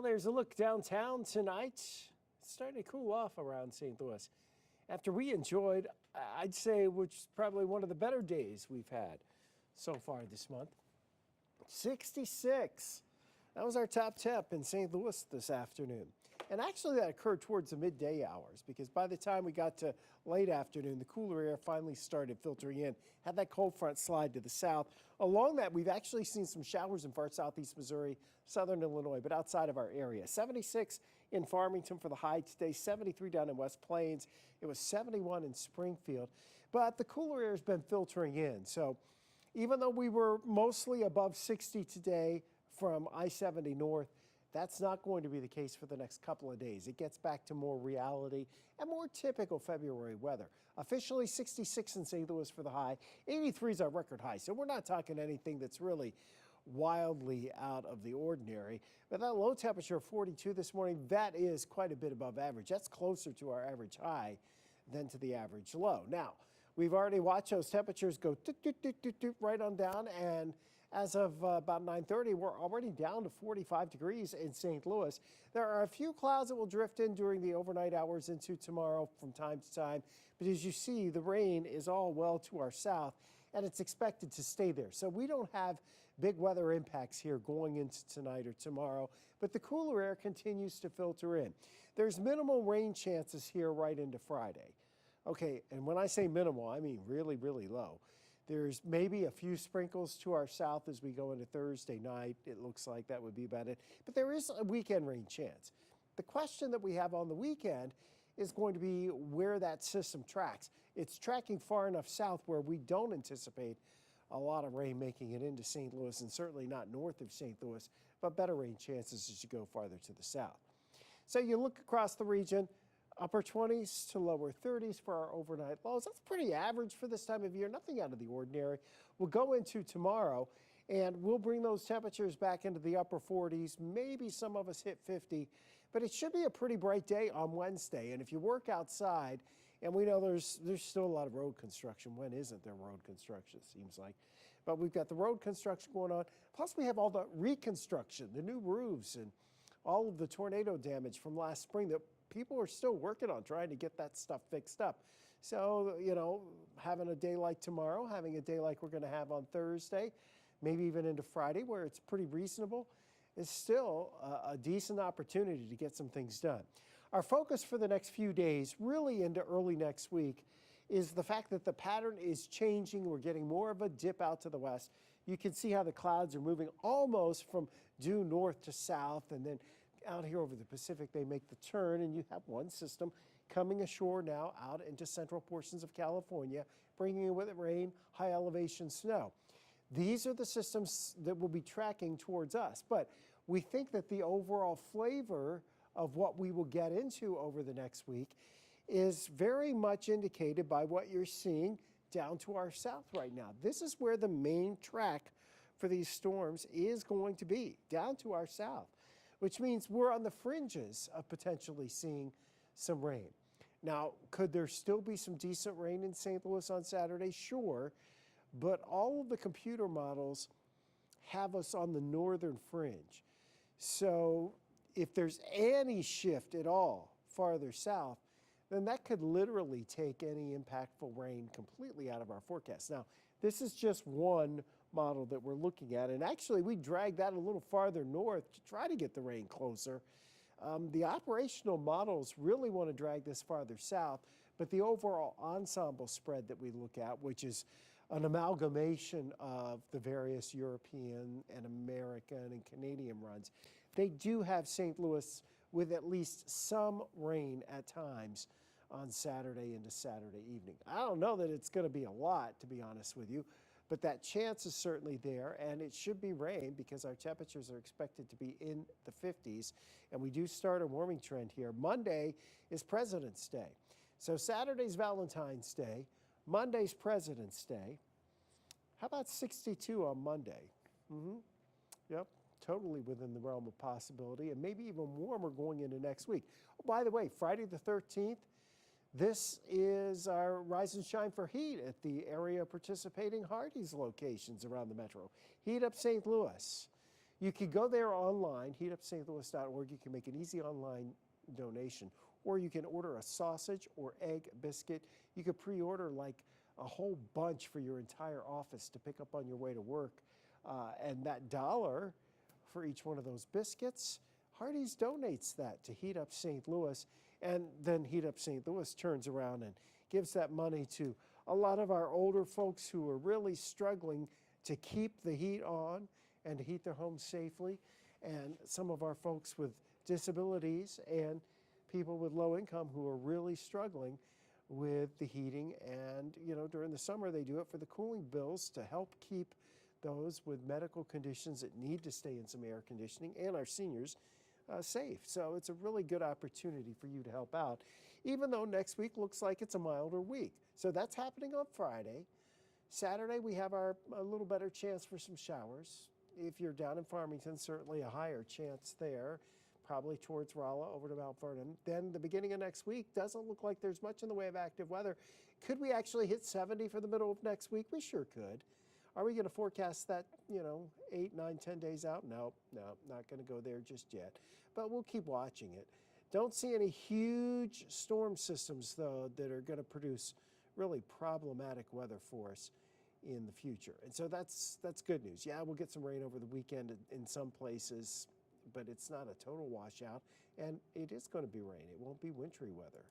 Well, there's a look downtown tonight. It's starting to cool off around St. Louis. After we enjoyed, I'd say, which is probably one of the better days we've had so far this month. 66. That was our top temp in St. Louis this afternoon. And actually that occurred towards the midday hours because by the time we got to late afternoon, the cooler air finally started filtering in, had that cold front slide to the south. Along that, we've actually seen some showers in far southeast Missouri, southern Illinois, but outside of our area. 76 in Farmington for the high today, 73 down in West Plains. It was 71 in Springfield. But the cooler air has been filtering in. So even though we were mostly above 60 today from I-70 north, that's not going to be the case for the next couple of days. It gets back to more reality and more typical February weather. Officially 66 in St. Louis for the high. 83 is our record high. So we're not talking anything that's really wildly out of the ordinary. But that low temperature of 42 this morning, that is quite a bit above average. That's closer to our average high than to the average low. Now, we've already watched those temperatures go right on down, and as of about 9:30, we're already down to 45 degrees in St. Louis. There are a few clouds that will drift in during the overnight hours into tomorrow from time to time. But as you see, the rain is all well to our south, and it's expected to stay there. So we don't have big weather impacts here going into tonight or tomorrow, but the cooler air continues to filter in. There's minimal rain chances here right into Friday. Okay, and when I say minimal, I mean really, really low. There's maybe a few sprinkles to our south as we go into Thursday night. It looks like that would be about it. But there is a weekend rain chance. The question that we have on the weekend is going to be where that system tracks. It's tracking far enough south where we don't anticipate a lot of rain making it into St. Louis, and certainly not north of St. Louis, but better rain chances as you go farther to the south. So you look across the region, upper 20s to lower 30s for our overnight lows. That's pretty average for this time of year, nothing out of the ordinary. We'll go into tomorrow and we'll bring those temperatures back into the upper 40s. Maybe some of us hit 50, but it should be a pretty bright day on Wednesday. And if you work outside, and we know there's still a lot of road construction. When isn't there road construction, it seems like? But we've got the road construction going on. Plus we have all the reconstruction, the new roofs, and all of the tornado damage from last spring that people are still working on trying to get that stuff fixed up. So, you know, having a day like tomorrow, having a day like we're going to have on Thursday, maybe even into Friday where it's pretty reasonable, is still a decent opportunity to get some things done. Our focus for the next few days, really into early next week, is the fact that the pattern is changing. We're getting more of a dip out to the west. You can see how the clouds are moving almost from due north to south, and then out here over the Pacific, they make the turn, and you have one system coming ashore now out into central portions of California, bringing with it rain, high elevation snow. These are the systems that will be tracking towards us, but we think that the overall flavor of what we will get into over the next week is very much indicated by what you're seeing down to our south right now. This is where the main track for these storms is going to be, down to our south, which means we're on the fringes of potentially seeing some rain. Now, could there still be some decent rain in St. Louis on Saturday? Sure, but all of the computer models have us on the northern fringe. So if there's any shift at all farther south, then that could literally take any impactful rain completely out of our forecast. Now, this is just one model that we're looking at, and actually we dragged that a little farther north to try to get the rain closer. The operational models really want to drag this farther south, but the overall ensemble spread that we look at, which is an amalgamation of the various European and American and Canadian runs, they do have St. Louis with at least some rain at times on Saturday into Saturday evening. I don't know that it's going to be a lot, to be honest with you, but that chance is certainly there, and it should be rain because our temperatures are expected to be in the 50s, and we do start a warming trend here. Monday is President's Day. So Saturday's Valentine's Day, Monday's President's Day. How about 62 on Monday? Yep, totally within the realm of possibility, and maybe even warmer going into next week. Oh, by the way, Friday the 13th, this is our Rise and Shine for Heat at the area participating Hardee's locations around the metro. Heat up St. Louis. You can go there online, heatupstlouis.org. You can make an easy online donation, or you can order a sausage or egg biscuit. You could pre-order like a whole bunch for your entire office to pick up on your way to work. And that $1 for each one of those biscuits, Hardee's donates that to Heat Up St. Louis. And then Heat Up St. Louis turns around and gives that money to a lot of our older folks who are really struggling to keep the heat on and to heat their homes safely. And some of our folks with disabilities and people with low income who are really struggling with the heating. And, you know, during the summer, they do it for the cooling bills to help keep those with medical conditions that need to stay in some air conditioning and our seniors safe. So it's a really good opportunity for you to help out, even though next week looks like it's a milder week. So that's happening on Friday. Saturday, we have a little better chance for some showers. If you're down in Farmington, certainly a higher chance there, probably towards Rolla over to Mount Vernon. Then the beginning of next week doesn't look like there's much in the way of active weather. Could we actually hit 70 for the middle of next week? We sure could. Are we going to forecast that, 8, 9, 10 days out? No, not going to go there just yet. But we'll keep watching it. Don't see any huge storm systems, though, that are going to produce really problematic weather for us in the future. And so that's good news. Yeah, we'll get some rain over the weekend in some places, but it's not a total washout. And it is going to be rain. It won't be wintry weather.